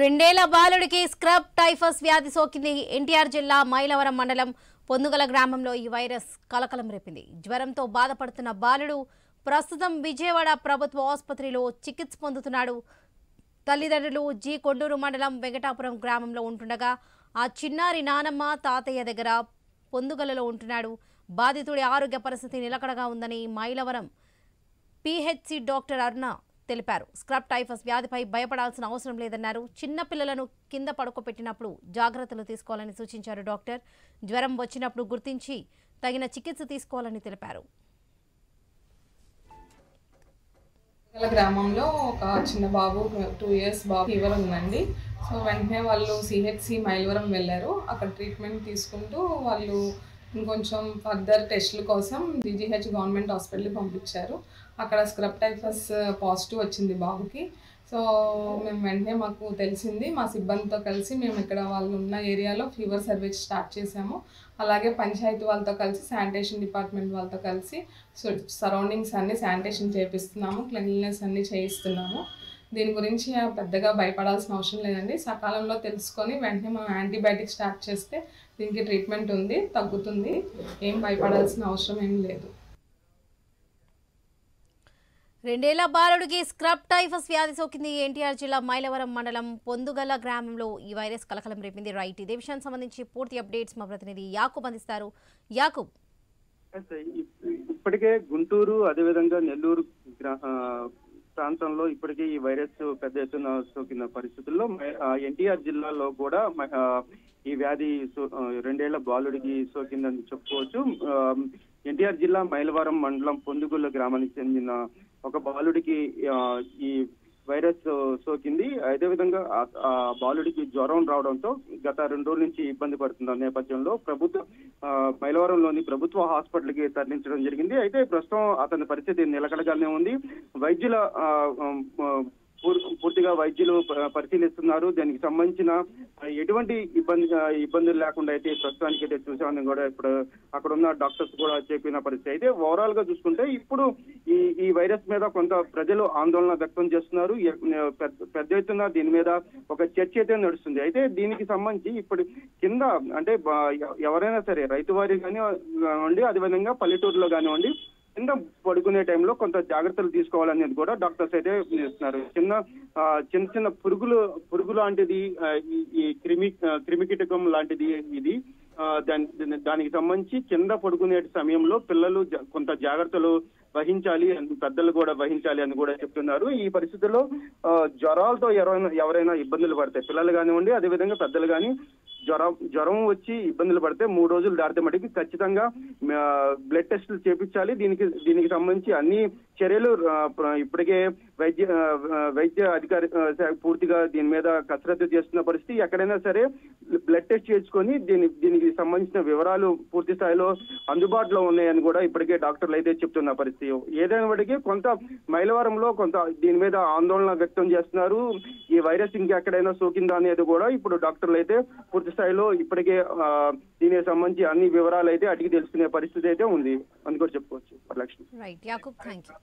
రెండేళ్ల బాలుడికి scrub typhus వ్యాధి సోకింది. ఎన్టీఆర్ జిల్లా మైలవరం మండలం పొందుగల గ్రామంలో ఈ వైరస్ కలకలం రేపింది. జ్వరంతో బాధపడుతున్న బాలుడు ప్రస్తుతం విజయవాడ ప్రభుత్వ ఆసుపత్రిలో చికిత్స పొందుతున్నాడు. తల్లిదండ్రులు జి కొండూరు మండలం వెంకటాపురం గ్రామంలో ఉంటుండగా ఆ చిన్నారి నానమ్మ తాతయ్య దగ్గర పొందుగలలో ఉంటున్నాడు. బాధితుడి ఆరోగ్య పరిస్థితి నిలకడగా ఉందని మైలవరం పిహెచ్సి డాక్టర్ అరుణ తెలిపారు. స్క్రబ్ టైఫస్ వ్యాధిపై భయపడాల్సిన అవసరం లేదన్నారు. చిన్న పిల్లలను కింద పడుకోబెట్టినప్పుడు జాగ్రత్తలు తీసుకోవాలని సూచించారు డాక్టర్. జ్వరం వచ్చినప్పుడు గుర్తించి తగిన చికిత్స తీసుకోవాలని తెలిపారు. గ్రామంలో ఒక చిన్న బాబు 2 years బాబు ఫీవర్ ఉందండి. సో వెంటనే వాళ్ళు సిహెచ్సి మైలవరం వెళ్ళారు. అక్కడ ట్రీట్మెంట్ తీసుకుంటూ వాళ్ళు ఇంకొంచెం ఫర్దర్ టెస్టుల కోసం జీజీహెచ్ గవర్నమెంట్ హాస్పిటల్కి పంపించారు. అక్కడ స్క్రబ్ టైఫస్ పాజిటివ్ వచ్చింది బాబుకి. సో మేము వెంటనే మాకు తెలిసింది, మా సిబ్బందితో కలిసి మేము ఇక్కడ వాళ్ళు ఉన్న ఏరియాలో ఫీవర్ సర్వే స్టార్ట్ చేసాము. అలాగే పంచాయతీ వాళ్ళతో కలిసి శానిటేషన్ డిపార్ట్మెంట్ వాళ్ళతో కలిసి సరౌండింగ్స్ అన్ని శానిటేషన్ చేపిస్తున్నాము, క్లీన్లీనెస్ అన్ని చేయిస్తున్నాము. దీని గురించి పెద్దగా భయపడాల్సిన అవసరం లేదండి. సకాలంలో తెలుసుకొని వెంటనే మనం యాంటీబయాటిక్ స్టార్ట్ చేస్తే దీనికి ట్రీట్మెంట్ ఉంది, తగ్గుతుంది. ఏం భయపడాల్సిన అవసరం ఏం లేదు. రెండేళ్ల బాలుడికి స్క్రబ్ టైఫస్ వ్యాధి సోకింది. ఎన్టీఆర్ జిల్లా మైలవరం మండలం పొందుగల గ్రామంలో ఈ వైరస్ కలకలం రేపింది. రైట్, ఇదే విషయానికి సంబంధించి పూర్తి అప్డేట్స్ మా ప్రతినిధి యాకూబ్ అందిస్తారు. యాకూబ్, ఇప్పటికే గుంటూరు అదేవిధంగా నెల్లూరు ప్రాంతంలో ఇప్పటికే ఈ వైరస్ పెద్ద ఎత్తున సోకిన పరిస్థితుల్లో ఎన్టీఆర్ జిల్లాలో కూడా ఈ వ్యాధి 2 ఏళ్ల బాలుడికి సోకిందని చెప్పుకోవచ్చు. ఎన్టీఆర్ జిల్లా మైలవరం మండలం పొందుగుల గ్రామానికి చెందిన ఒక బాలుడికి ఈ వైరస్ సోకింది. అదేవిధంగా ఆ బాలుడికి జ్వరం రావడంతో గత 2 రోజుల నుంచి ఇబ్బంది పడుతున్న నేపథ్యంలో మైలవరంలోని ప్రభుత్వ హాస్పిటల్కి తరలించడం జరిగింది. అయితే ప్రస్తుతం అతని పరిస్థితి నిలకడగానే ఉంది. వైద్యుల పూర్తిగా వైద్యులు పరిశీలిస్తున్నారు. దానికి సంబంధించిన ఎటువంటి ఇబ్బందులు లేకుండా అయితే ప్రస్తుతానికి అయితే చూసామని కూడా ఇప్పుడు అక్కడ ఉన్న డాక్టర్స్ కూడా చెప్పిన పరిస్థితి. అయితే ఓవరాల్ గా చూసుకుంటే ఇప్పుడు ఈ వైరస్ మీద కొంత ప్రజలు ఆందోళన వ్యక్తం చేస్తున్నారు. పెద్ద ఎత్తున దీని మీద ఒక చర్చ అయితే నడుస్తుంది. అయితే దీనికి సంబంధించి ఇప్పుడు కింద అంటే ఎవరైనా సరే రైతు వారి కానివ్వండి, అదేవిధంగా పల్లెటూరులో కానివ్వండి, కింద పడుకునే టైంలో కొంత జాగ్రత్తలు తీసుకోవాలనేది కూడా డాక్టర్స్ అయితే ఇస్తున్నారు. చిన్న పురుగు లాంటిది, ఈ క్రిమికీటకం లాంటిది ఇది. దానికి సంబంధించి కింద పడుకునే సమయంలో పిల్లలు కొంత జాగ్రత్తలు వహించాలి, పెద్దలు కూడా వహించాలి అని కూడా చెప్తున్నారు. ఈ పరిస్థితుల్లో జ్వరాలతో ఎవరైనా ఇబ్బందులు పడతాయి, పిల్లలు కానివ్వండి అదేవిధంగా పెద్దలు కానీ జ్వరం వచ్చి ఇబ్బందులు పడితే 3 రోజులు దాటితే మటుకు ఖచ్చితంగా బ్లడ్ టెస్టులు చేపించాలి. దీనికి సంబంధించి అన్ని చర్యలు ఇప్పటికే వైద్య అధికారి పూర్తిగా దీని మీద కసరత్తు చేస్తున్న పరిస్థితి. ఎక్కడైనా సరే బ్లడ్ టెస్ట్ చేసుకొని దీనికి సంబంధించిన వివరాలు పూర్తి స్థాయిలో అందుబాటులో ఉన్నాయని కూడా ఇప్పటికే డాక్టర్లు అయితే చెప్తున్న పరిస్థితి. ఏదైనప్పటికీ కొంత మైలవరంలో కొంత దీని మీద ఆందోళన వ్యక్తం చేస్తున్నారు. ఈ వైరస్ ఇంకెక్కడైనా సోకిందా అనేది కూడా ఇప్పుడు డాక్టర్లు అయితే పూర్తి స్థాయిలో ఇప్పటికే దీనికి సంబంధించి అన్ని వివరాలు అయితే అడిగి తెలుసుకునే పరిస్థితి అయితే ఉంది అని కూడా చెప్పుకోవచ్చు. Right Yakub, thank you.